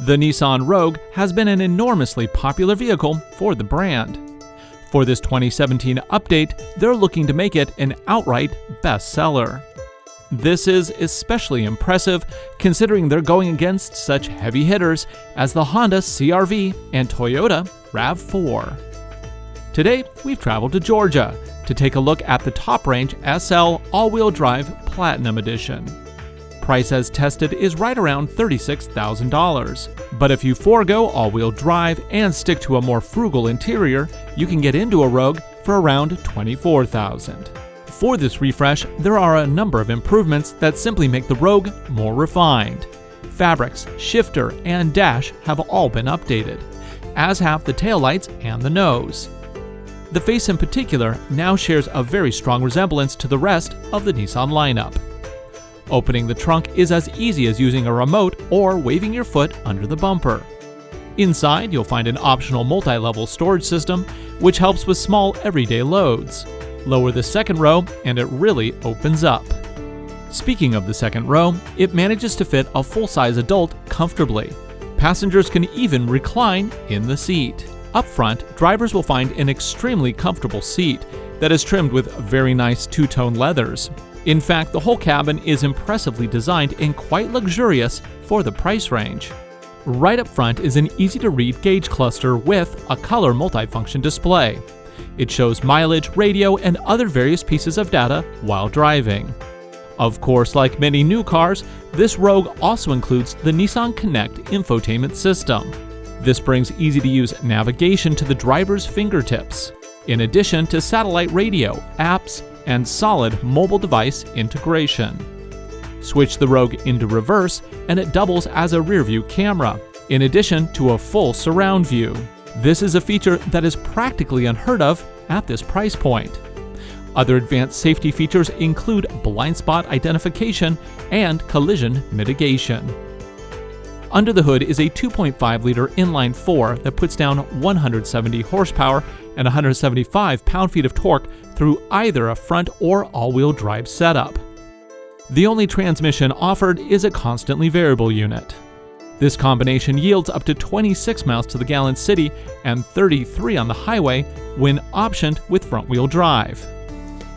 The Nissan Rogue has been an enormously popular vehicle for the brand. For this 2017 update, they're looking to make it an outright bestseller. This is especially impressive considering they're going against such heavy hitters as the Honda CR-V and Toyota RAV4. Today, we've traveled to Georgia to take a look at the top-range SL all-wheel drive Platinum Edition. Price as tested is right around $36,000, but if you forego all-wheel drive and stick to a more frugal interior, you can get into a Rogue for around $24,000. For this refresh, there are a number of improvements that simply make the Rogue more refined. Fabrics, shifter, and dash have all been updated, as have the taillights and the nose. The face in particular now shares a very strong resemblance to the rest of the Nissan lineup. Opening the trunk is as easy as using a remote or waving your foot under the bumper. Inside, you'll find an optional multi-level storage system, which helps with small everyday loads. Lower the second row, and it really opens up. Speaking of the second row, it manages to fit a full-size adult comfortably. Passengers can even recline in the seat. Up front, drivers will find an extremely comfortable seat that is trimmed with very nice two-tone leathers. In fact, the whole cabin is impressively designed and quite luxurious for the price range. Right up front is an easy-to-read gauge cluster with a color multifunction display. It shows mileage, radio, and other various pieces of data while driving. Of course, like many new cars, this Rogue also includes the Nissan Connect infotainment system. This brings easy-to-use navigation to the driver's fingertips, in addition to satellite radio, apps, and solid mobile device integration. Switch the Rogue into reverse, and it doubles as a rear-view camera, in addition to a full surround view. This is a feature that is practically unheard of at this price point. Other advanced safety features include blind spot identification and collision mitigation. Under the hood is a 2.5-liter inline-4 that puts down 170 horsepower and 175 pound-feet of torque through either a front or all-wheel drive setup. The only transmission offered is a constantly variable unit. This combination yields up to 26 miles to the gallon city and 33 on the highway when optioned with front-wheel drive.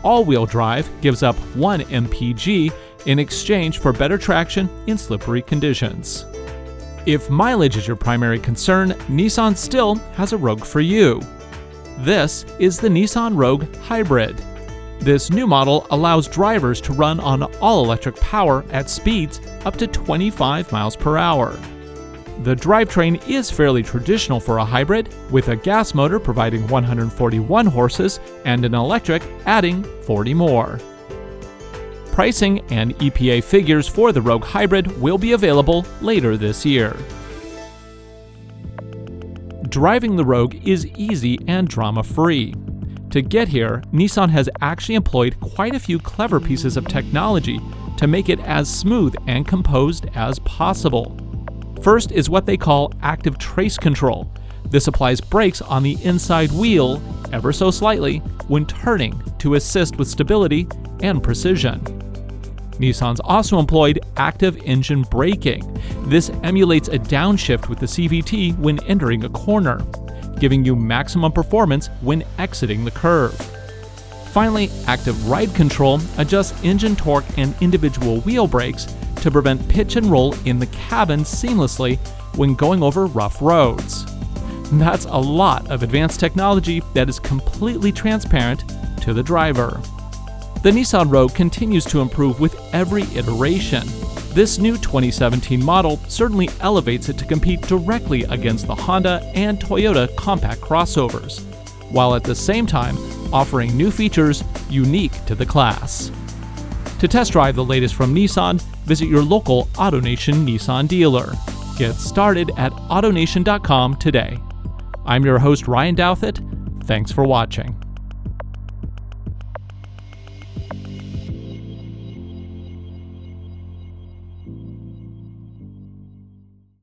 All-wheel drive gives up 1 mpg in exchange for better traction in slippery conditions. If mileage is your primary concern, Nissan still has a Rogue for you. This is the Nissan Rogue Hybrid. This new model allows drivers to run on all-electric power at speeds up to 25 miles per hour. The drivetrain is fairly traditional for a hybrid, with a gas motor providing 141 horses and an electric adding 40 more. Pricing and EPA figures for the Rogue Hybrid will be available later this year. Driving the Rogue is easy and drama-free. To get here, Nissan has actually employed quite a few clever pieces of technology to make it as smooth and composed as possible. First is what they call active trace control. This applies brakes on the inside wheel, ever so slightly, when turning to assist with stability and precision. Nissan's also employed active engine braking. This emulates a downshift with the CVT when entering a corner, giving you maximum performance when exiting the curve. Finally, active ride control adjusts engine torque and individual wheel brakes to prevent pitch and roll in the cabin seamlessly when going over rough roads. That's a lot of advanced technology that is completely transparent to the driver. The Nissan Rogue continues to improve with every iteration. This new 2017 model certainly elevates it to compete directly against the Honda and Toyota compact crossovers, while at the same time offering new features unique to the class. To test drive the latest from Nissan, visit your local AutoNation Nissan dealer. Get started at AutoNation.com today. I'm your host, Ryan Douthit. Thanks for watching.